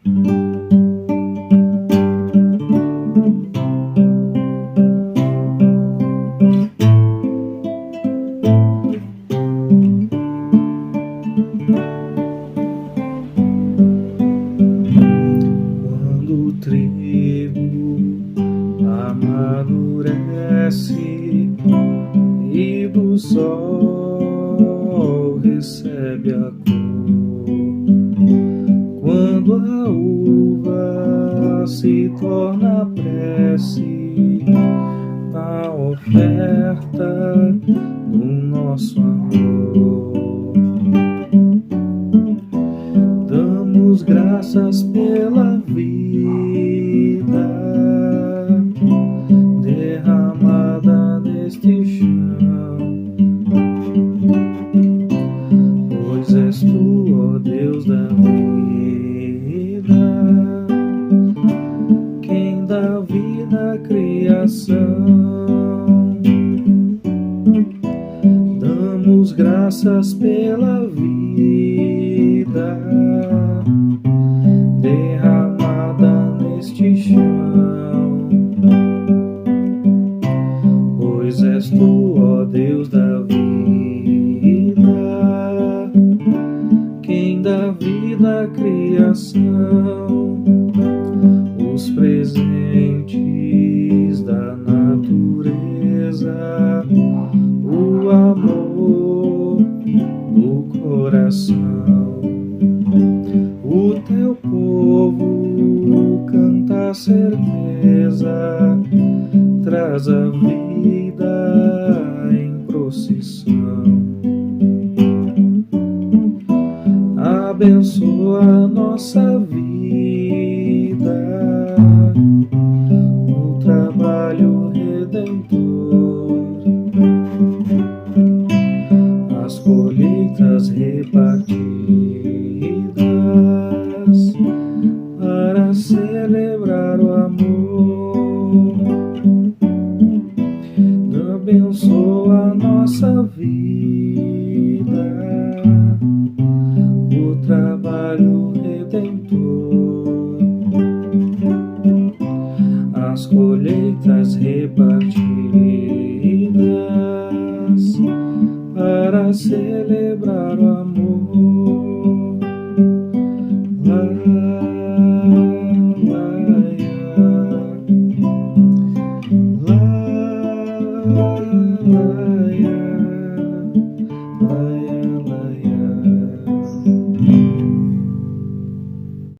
Quando o trigo amadurece e do sol recebe a cor, quando a uva se torna prece na oferta do nosso amor, damos graças pela vida derramada neste chão, pois és tu, ó Deus da vida, quem dá vida à criação. Damos graças pela vida derramada neste chão, pois és tu, ó Deus da vida, quem dá vida à criação. Os presentes da natureza, o amor do coração, o teu povo canta a certeza, traz a vida em procissão. Abençoa a nossa vida no trabalho redentor, as colheitas repartidas para celebrar o amor. Abençoa a nossa vida, o trabalho redentor, as colheitas repartidas para celebrar o amor. Lá, lá, lá, lá, lá, lá.